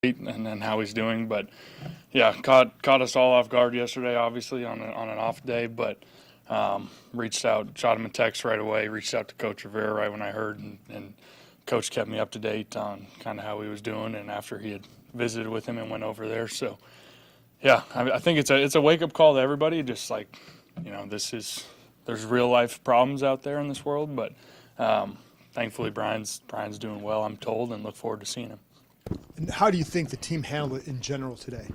and how he's doing. But yeah, caught us all off guard yesterday, obviously on an off day. But reached out, shot him a text right away. Reached out to Coach Rivera right when I heard, and Coach kept me up to date on kind of how he was doing, and after he had visited with him and went over there. So yeah, I think it's a wake up call to everybody. Just like, there's real life problems out there in this world, but thankfully Brian's doing well, I'm told, and look forward to seeing him. And how do you think the team handled it in general today?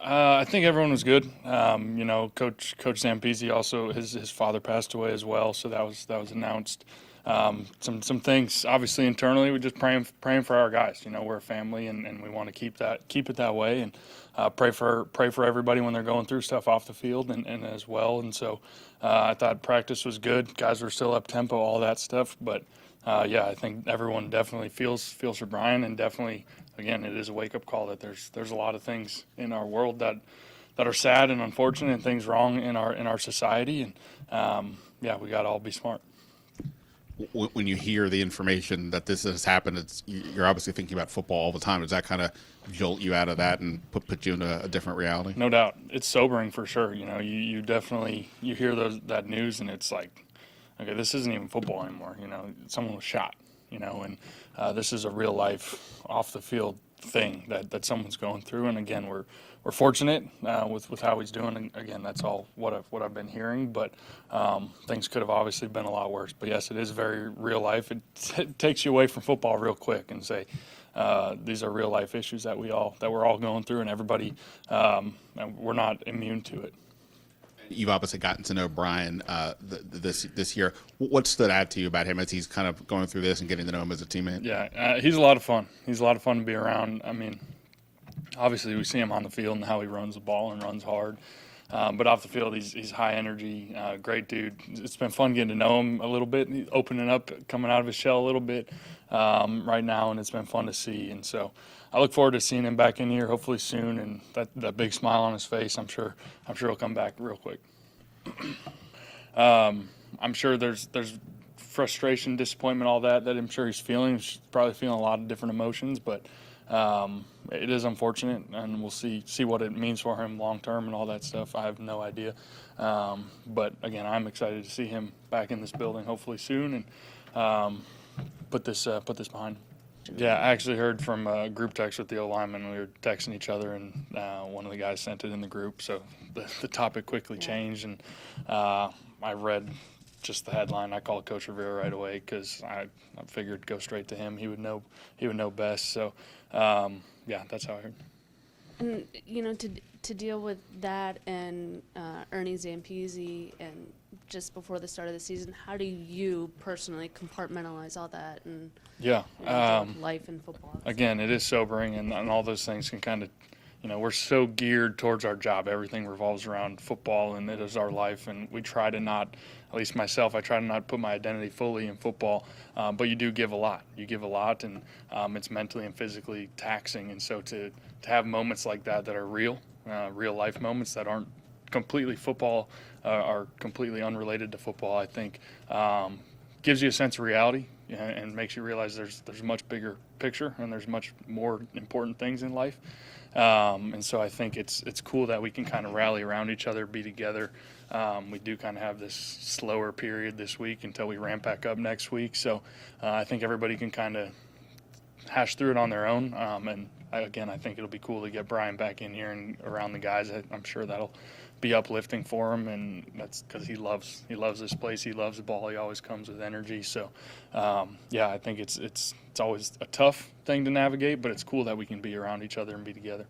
I think everyone was good. Coach Zampese also, his father passed away as well, so that was announced. Some things obviously internally, we're just praying for our guys. We're a family, and we want to keep it that way, and pray for everybody when they're going through stuff off the field and as well. And so I thought practice was good. Guys were still up tempo, all that stuff, but I think everyone definitely feels for Brian, and definitely, again, it is a wake up call that there's a lot of things in our world that are sad and unfortunate, and things wrong in our society, and we got to all be smart. When you hear the information that this has happened, you're obviously thinking about football all the time. Does that kind of jolt you out of that and put you into a different reality? No doubt, it's sobering for sure. You definitely hear that news, and it's like, okay, this isn't even football anymore. Someone was shot. And this is a real life off the field thing that someone's going through. And again, we're fortunate with how he's doing. And again, that's all what I've been hearing. But things could have obviously been a lot worse. But yes, it is very real life. It takes you away from football real quick and say these are real life issues that we're all going through, and everybody we're not immune to it. You've obviously gotten to know Brian this year. What stood out to you about him as he's kind of going through this and getting to know him as a teammate? Yeah, he's a lot of fun. He's a lot of fun to be around. I mean, obviously we see him on the field and how he runs the ball and runs hard. But off the field, he's high energy, great dude. It's been fun getting to know him a little bit, opening up, coming out of his shell a little bit right now, and it's been fun to see. And so I look forward to seeing him back in here hopefully soon, and that big smile on his face, I'm sure he'll come back real quick. I'm sure there's frustration, disappointment, all that I'm sure he's feeling. He's probably feeling a lot of different emotions, but it is unfortunate, and we'll see what it means for him long term and all that stuff. I have no idea, but again, I'm excited to see him back in this building hopefully soon, and put this behind him. Yeah, I actually heard from a group text with the O-lineman. We were texting each other, and one of the guys sent it in the group, so the topic quickly changed, and I read just the headline. I called Coach Rivera right away because I figured go straight to him. He would know best. So that's how I heard. And to deal with that and Ernie Zampese, and just before the start of the season, how do you personally compartmentalize all that and deal with life and football? Again, it is sobering, and all those things can kind of. We're so geared towards our job. Everything revolves around football, and it is our life. And we try to not, at least myself, I try to not put my identity fully in football. But you do give a lot. You give a lot, and it's mentally and physically taxing. And so to have moments like that are real life moments that aren't completely football, are completely unrelated to football, I think gives you a sense of reality and makes you realize there's a much bigger picture, and there's much more important things in life. And so I think it's cool that we can kind of rally around each other, be together. We do kind of have this slower period this week until we ramp back up next week. So I think everybody can kind of hash through it on their own. And again, I think it'll be cool to get Brian back in here and around the guys. I'm sure that'll be uplifting for him, and that's because he loves this place. He loves the ball. He always comes with energy. So I think it's always a tough thing to navigate, but it's cool that we can be around each other and be together.